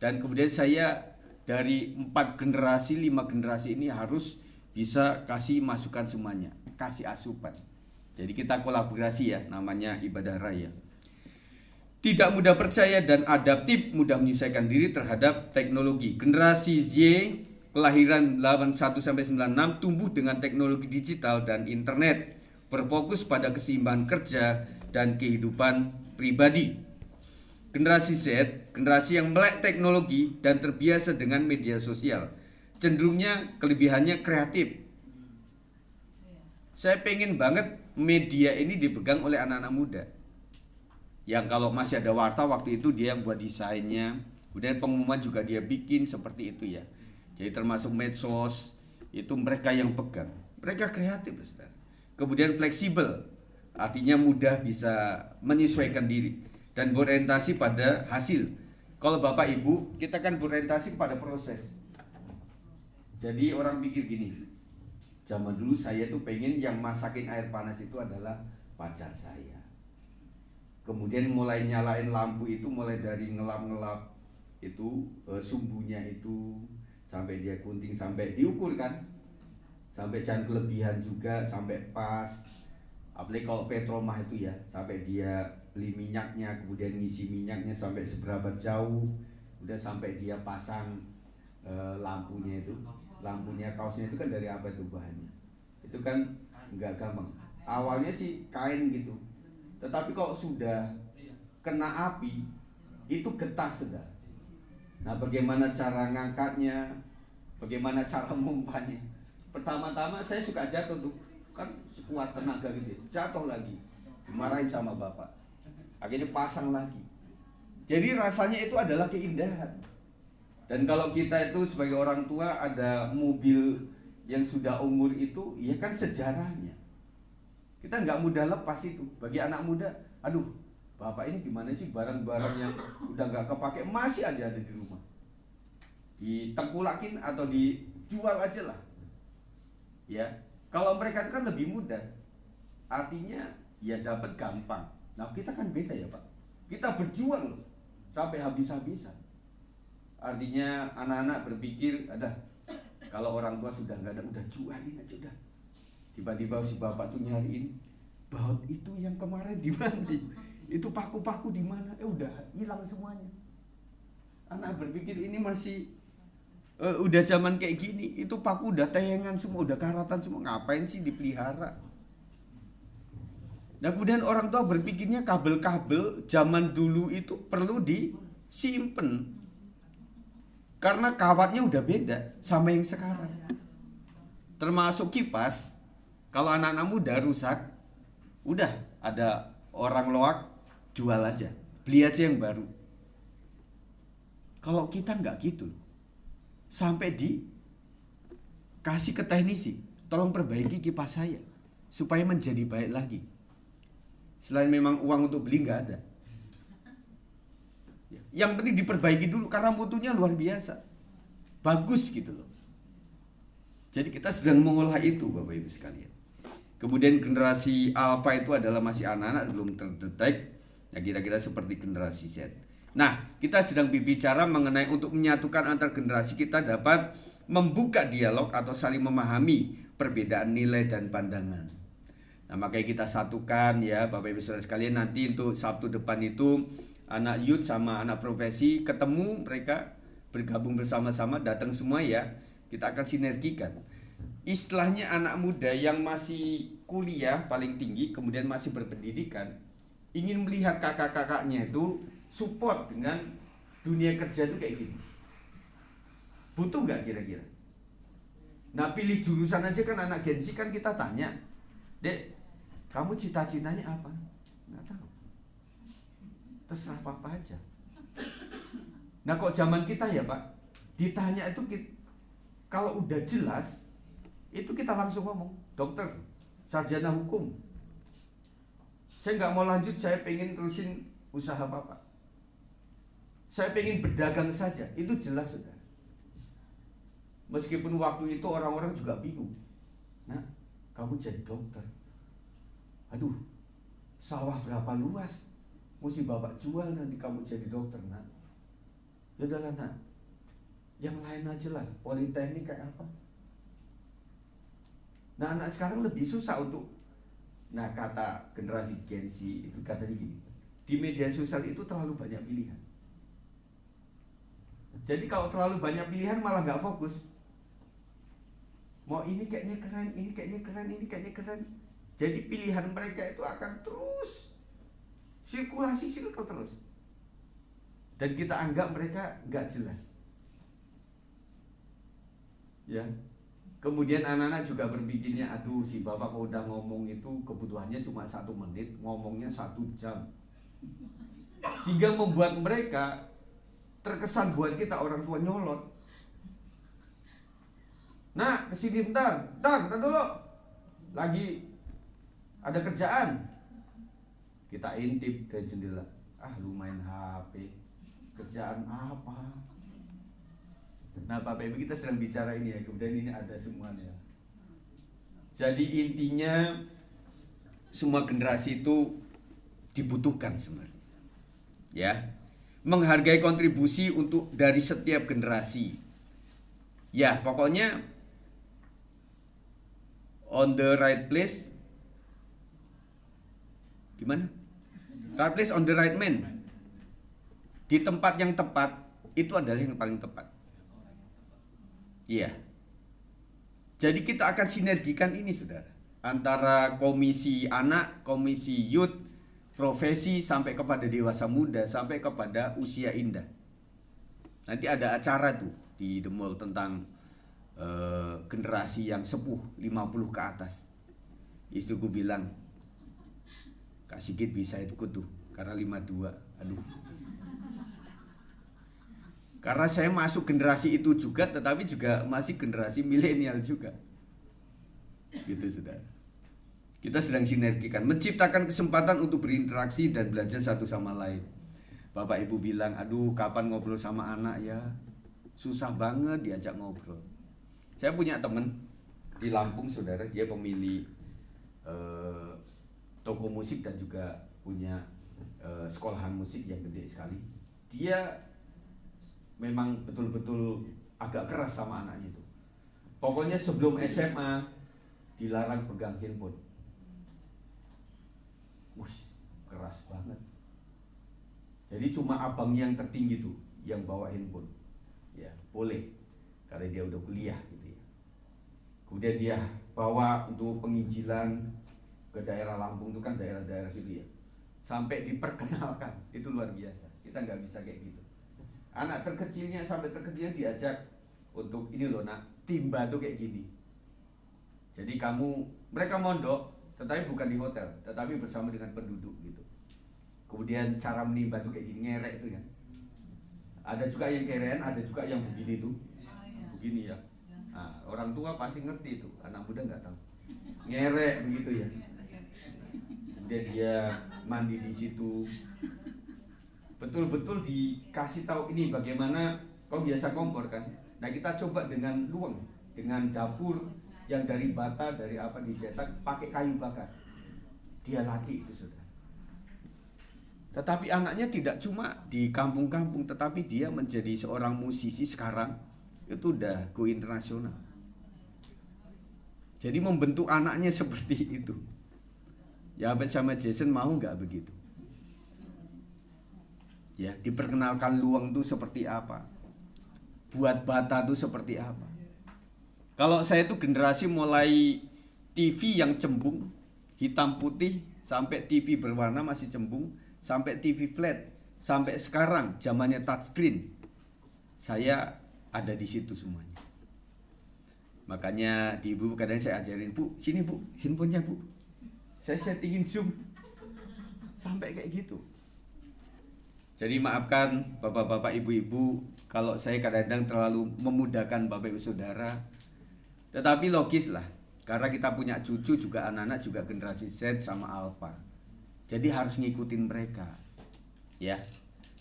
A: Dan kemudian saya dari 4 generasi, 5 generasi ini harus bisa kasih masukan semuanya, kasih asupan. Jadi kita kolaborasi ya, namanya ibadah raya. Tidak mudah percaya dan adaptif, mudah menyesuaikan diri terhadap teknologi. Generasi Z kelahiran 81 sampai 96 tumbuh dengan teknologi digital dan internet, berfokus pada keseimbangan kerja dan kehidupan pribadi. Generasi Z, generasi yang melek teknologi dan terbiasa dengan media sosial. Cenderungnya kelebihannya kreatif. Saya pengen banget media ini dipegang oleh anak-anak muda. Yang kalau masih ada warta waktu itu dia yang buat desainnya, kemudian pengumuman juga dia bikin seperti itu ya. Jadi termasuk medsos itu mereka yang pegang. Mereka kreatif, saudara. Kemudian fleksibel, artinya mudah bisa menyesuaikan diri dan berorientasi pada hasil. Kalau Bapak Ibu, kita kan berorientasi pada proses. Jadi orang pikir gini, zaman dulu saya tuh pengen yang masakin air panas itu adalah pacar saya. Kemudian mulai nyalain lampu itu mulai dari ngelap-ngelap itu sumbunya itu sampai dia kunting, sampai diukur kan, sampai jangan kelebihan juga, sampai pas. Apalagi kalau petromah itu ya, sampai dia beli minyaknya, kemudian ngisi minyaknya sampai seberapa jauh, udah sampai dia pasang lampunya itu. Lampunya kaosnya itu kan dari apa itu bahannya? Itu kan nggak gampang. Awalnya sih kain gitu, tetapi kalau sudah kena api itu getah, sudah. Nah, bagaimana cara ngangkatnya? Bagaimana cara mumpanya? Pertama-tama saya suka jatuh tuh, kan sekuat tenaga gitu, jatuh lagi, dimarahin sama bapak. Akhirnya pasang lagi. Jadi rasanya itu adalah keindahan. Dan kalau kita itu sebagai orang tua ada mobil yang sudah umur itu, ya kan sejarahnya. Kita nggak mudah lepas itu. Bagi anak muda, aduh, bapak ini gimana sih barang-barang yang udah nggak kepake masih aja ada di rumah. Ditengkulakin atau dijual aja lah. Ya, kalau mereka itu kan lebih mudah. Artinya ya dapat gampang. Nah, kita kan beda ya Pak. Kita berjuang loh sampai habis-habisan. Artinya anak-anak berpikir, ada kalau orang tua sudah nggak ada, udah jualin aja udah. Tiba-tiba si bapak tuh nyariin baut itu yang kemarin di mana? Itu paku-paku di mana? Udah hilang semuanya. Anak berpikir ini masih udah zaman kayak gini, itu paku udah tayangan semua, udah karatan semua, ngapain sih dipelihara? Nah kemudian orang tua berpikirnya kabel-kabel zaman dulu itu perlu disimpan, karena kawatnya udah beda sama yang sekarang. Termasuk kipas, kalau anak-anak muda rusak, udah ada orang loak, jual aja, beli aja yang baru. Kalau kita nggak gitu, sampai dikasih ke teknisi, tolong perbaiki kipas saya supaya menjadi baik lagi. Selain memang uang untuk beli nggak ada. Yang penting diperbaiki dulu karena mutunya luar biasa, bagus gitu loh. Jadi kita sedang mengolah itu, Bapak Ibu sekalian. Kemudian generasi Alpha itu adalah masih anak-anak, belum terdetek. Ya kira-kira seperti generasi Z. Nah, kita sedang berbicara mengenai untuk menyatukan antar generasi, kita dapat membuka dialog atau saling memahami perbedaan nilai dan pandangan. Nah, makanya kita satukan ya Bapak Ibu Saudara sekalian, nanti untuk Sabtu depan itu anak youth sama anak profesi ketemu, mereka bergabung bersama-sama, datang semua ya. Kita akan sinergikan. Istilahnya anak muda yang masih kuliah paling tinggi, kemudian masih berpendidikan, ingin melihat kakak-kakaknya itu support dengan dunia kerja itu kayak gini. Butuh nggak kira-kira? Nah pilih jurusan aja kan anak Gen Z kan kita tanya, Dek, kamu cita-citanya apa? Nggak tahu. Terserah apa aja. Nah kok zaman kita ya Pak, ditanya itu kalau udah jelas, itu kita langsung ngomong, dokter, sarjana hukum. Saya nggak mau lanjut, saya pengen terusin usaha Bapak. Saya pengen berdagang saja, itu jelas sudah. Meskipun waktu itu orang-orang juga bingung. Nah, kamu jadi dokter. Aduh, sawah berapa luas? Mesti Bapak jual nanti kamu jadi dokter, nak. Yaudahlah, nak. Yang lain aja lah, politeknik kayak apa. Nah, anak sekarang lebih susah untuk. Nah, kata generasi Gen Z itu katanya gini. Di media sosial itu terlalu banyak pilihan. Jadi kalau terlalu banyak pilihan malah nggak fokus. Mau ini kayaknya keren, ini kayaknya keren, ini kayaknya keren. Jadi pilihan mereka itu akan terus sirkulasi circle terus. Dan kita anggap mereka nggak jelas. Ya. Kemudian anak-anak juga berpikirnya, aduh si bapak kalau udah ngomong itu kebutuhannya cuma 1 menit, ngomongnya 1 jam. Sehingga membuat mereka terkesan buat kita orang tua nyolot. Nah, kesini bentar dulu. Lagi ada kerjaan. Kita intip dari jendela. Ah, lu main HP. Kerjaan apa? Nah, Bapak Ibu kita sedang bicara ini ya. Kemudian ini ada semuanya. Jadi intinya semua generasi itu dibutuhkan sebenarnya. Ya. Menghargai kontribusi untuk dari setiap generasi. Ya, pokoknya on the right place. Gimana? Right place on the right man. Di tempat yang tepat itu adalah yang paling tepat. Iya. Jadi kita akan sinergikan ini, Saudara. Antara komisi anak, komisi youth, profesi sampai kepada dewasa muda, sampai kepada usia indah. Nanti ada acara tuh di The Mall tentang generasi yang sepuh 50 ke atas. Istriku bilang, Kak Sigit bisa ikut tuh karena 52. Aduh. Karena saya masuk generasi itu juga, tetapi juga masih generasi milenial juga. Gitu Saudara. Kita sedang sinergikan, menciptakan kesempatan untuk berinteraksi dan belajar satu sama lain. Bapak Ibu bilang, aduh kapan ngobrol sama anak ya? Susah banget diajak ngobrol. Saya punya teman di Lampung, Saudara, dia pemilik toko musik dan juga punya sekolahan musik yang gede sekali. Dia memang betul-betul agak keras sama anaknya itu. Pokoknya sebelum SMA dilarang pegang handphone. Keras banget. Jadi cuma abangnya yang tertinggi tuh yang bawa handphone. Ya, boleh. Karena dia udah kuliah gitu ya. Kemudian dia bawa untuk penginjilan ke daerah Lampung, itu kan daerah-daerah gitu ya. Sampai diperkenalkan, itu luar biasa. Kita nggak bisa kayak gitu. Anak terkecilnya sampai terkecilnya diajak untuk ini loh nak, timba tuh kayak gini. Jadi mereka mondok, tetapi bukan di hotel, tetapi bersama dengan penduduk gitu. Kemudian cara menimba tuh kayak gini, ngerek tuh ya. Ada juga yang keren, ada juga yang begini tuh, begini ya. Nah, orang tua pasti ngerti itu, anak muda nggak tahu. Ngerek begitu ya. Kemudian dia mandi di situ. Betul-betul dikasih tahu ini bagaimana kau biasa kompor kan. Nah kita coba dengan luang, dengan dapur yang dari bata, dari apa dicetak pakai kayu bakar. Dia latih itu sudah. Tetapi anaknya tidak cuma di kampung-kampung, tetapi dia menjadi seorang musisi sekarang itu udah go internasional. Jadi membentuk anaknya seperti itu. Ya sama Jason mau nggak begitu? Ya diperkenalkan luang itu seperti apa, buat bata itu seperti apa. Kalau saya itu generasi mulai TV yang cembung hitam putih sampai TV berwarna masih cembung, sampai TV flat, sampai sekarang zamannya touchscreen. Saya ada di situ semuanya. Makanya di ibu kadang saya ajarin, bu sini bu handphonenya bu, saya settingin zoom sampai kayak gitu. Jadi maafkan bapak-bapak ibu-ibu kalau saya kadang-kadang terlalu memudahkan bapak ibu saudara. Tetapi logis lah, karena kita punya cucu juga, anak-anak juga generasi Z sama Alpha. Jadi harus ngikutin mereka. Ya.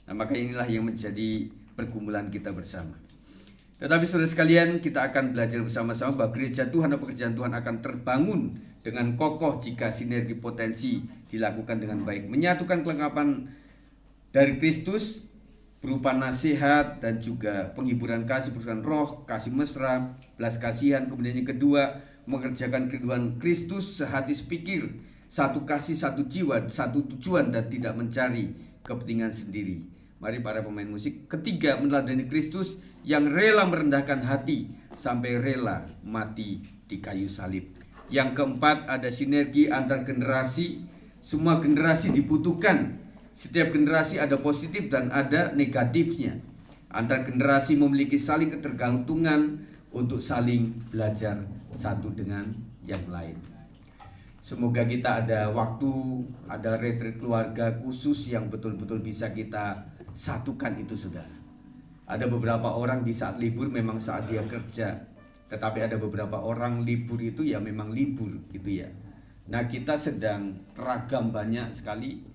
A: Nah, maka inilah yang menjadi pergumulan kita bersama. Tetapi saudara sekalian, kita akan belajar bersama-sama bahwa gereja Tuhan atau pekerjaan Tuhan akan terbangun dengan kokoh jika sinergi potensi dilakukan dengan baik. Menyatukan kelengkapan dari Kristus berupa nasihat dan juga penghiburan kasih, berusakan roh, kasih mesra, belas kasihan. Kemudian yang kedua, mengerjakan kerinduan Kristus sehati sepikir, satu kasih, satu jiwa, satu tujuan dan tidak mencari kepentingan sendiri. Mari para pemain musik. Ketiga, meneladani Kristus yang rela merendahkan hati sampai rela mati di kayu salib. Yang keempat, ada sinergi antar generasi. Semua generasi dibutuhkan. Setiap generasi ada positif dan ada negatifnya. Antar generasi memiliki saling ketergantungan untuk saling belajar satu dengan yang lain. Semoga kita ada waktu, ada retreat keluarga khusus yang betul-betul bisa kita satukan itu, saudara. Ada beberapa orang di saat libur memang saat dia kerja, tetapi ada beberapa orang libur itu ya memang libur gitu ya. Nah kita sedang ragam banyak sekali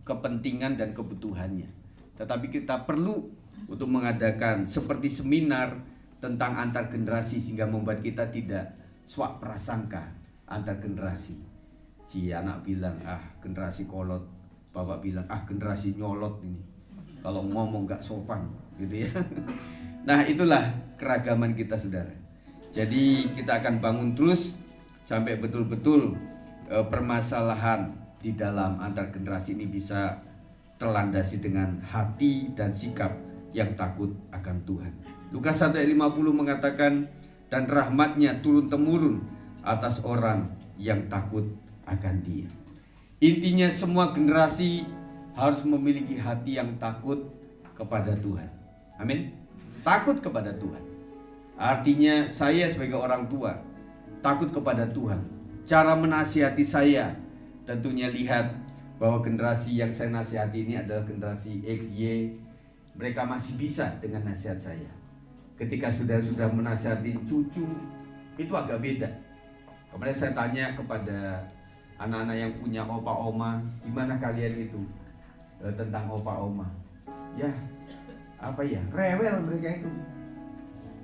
A: kepentingan dan kebutuhannya. Tetapi kita perlu untuk mengadakan seperti seminar tentang antar generasi sehingga membuat kita tidak swak prasangka antar generasi. Si anak bilang generasi kolot, bapak bilang generasi nyolot ini. Kalau ngomong gak sopan gitu ya. Nah itulah keragaman kita saudara. Jadi kita akan bangun terus sampai betul-betul permasalahan di dalam antar generasi ini bisa terlandasi dengan hati dan sikap yang takut akan Tuhan. Lukas 1 ayat 50 mengatakan, dan rahmatnya turun-temurun atas orang yang takut akan Dia. Intinya semua generasi harus memiliki hati yang takut kepada Tuhan. Amin. Takut kepada Tuhan. Artinya saya sebagai orang tua takut kepada Tuhan. Cara menasihati saya tentunya lihat bahwa generasi yang saya nasihati ini adalah generasi X, Y. Mereka masih bisa dengan nasihat saya. Ketika sudah menasihati cucu, itu agak beda. Kemudian saya tanya kepada anak-anak yang punya opa oma, gimana kalian itu tentang opa oma? Ya, rewel mereka itu.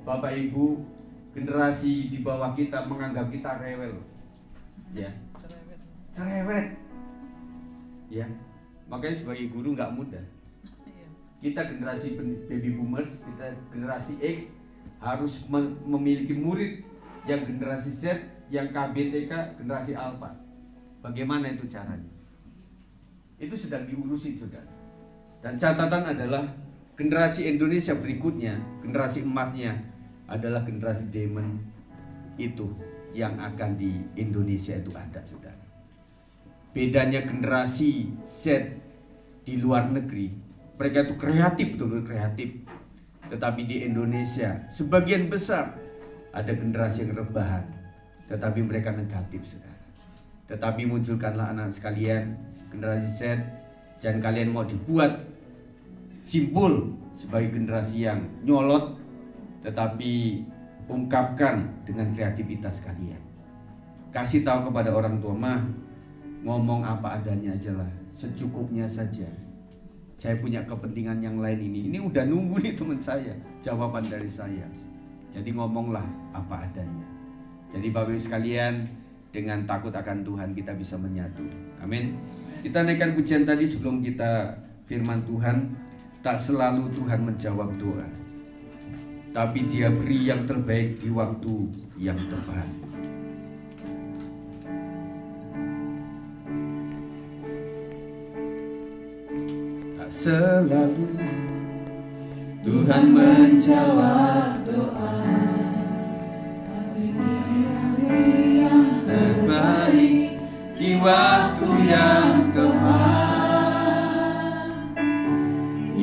A: Bapak Ibu, generasi di bawah kita menganggap kita rewel. Ya. Cerewet. Ya. Makanya sebagai guru nggak mudah. Kita generasi baby boomers, kita generasi X harus memiliki murid yang generasi Z, yang KBTK, generasi Alpha. Bagaimana itu caranya? Itu sedang diurusi saudara. Dan catatan adalah generasi Indonesia berikutnya, generasi emasnya adalah generasi diamond itu yang akan di Indonesia itu ada, saudara. Bedanya generasi Z di luar negeri, mereka itu kreatif, betul-betul kreatif. Tetapi di Indonesia sebagian besar ada generasi yang rebahan, tetapi mereka negatif, saudara. Tetapi munculkanlah anak sekalian, generasi Z, jangan kalian mau dibuat simpul sebagai generasi yang nyolot, tetapi ungkapkan dengan kreativitas kalian. Kasih tahu kepada orang tua, mah, ngomong apa adanya aja lah, secukupnya saja. Saya punya kepentingan yang lain ini. Ini udah nunggu nih teman saya, jawaban dari saya. Jadi ngomonglah apa adanya. Jadi Bapak Ibu sekalian, dengan takut akan Tuhan kita bisa menyatu. Amin. Kita naikkan pujian tadi sebelum kita firman Tuhan. Tak selalu Tuhan menjawab doa, tapi Dia beri yang terbaik di waktu yang tepat. Tak selalu Tuhan menjawab doa, tapi Dia beri yang terbaik di waktu yang tepat.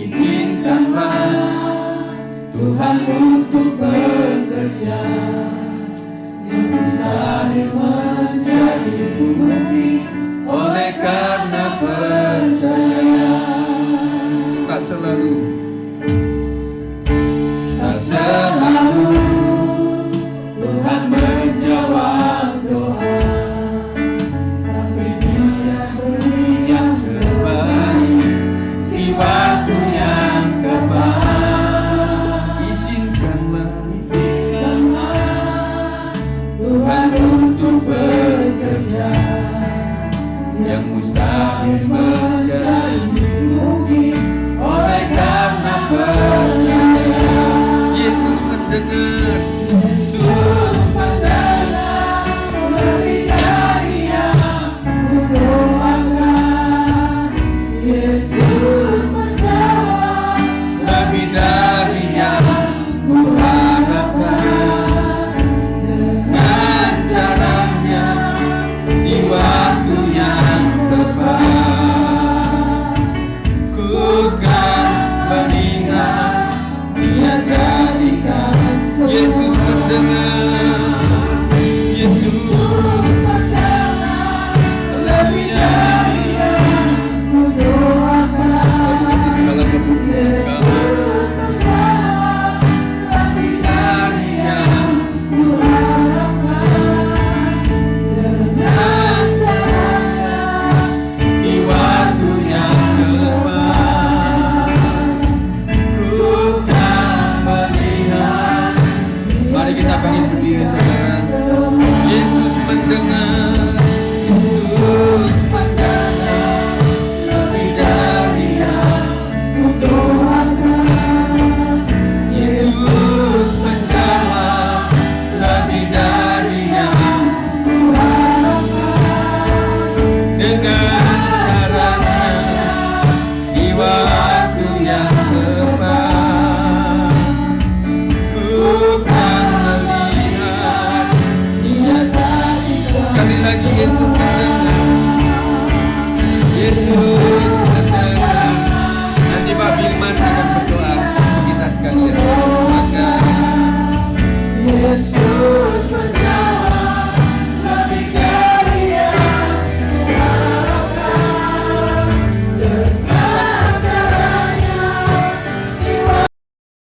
A: Izinkanlah Tuhan untuk bekerja, yang mustahil menjadi bukti oleh karena percaya. Tak selalu Tuhan menjawab doa, tapi Dia beri yang terbaik di waktu yang tepat. Tuhan untuk bekerja, yang mustahil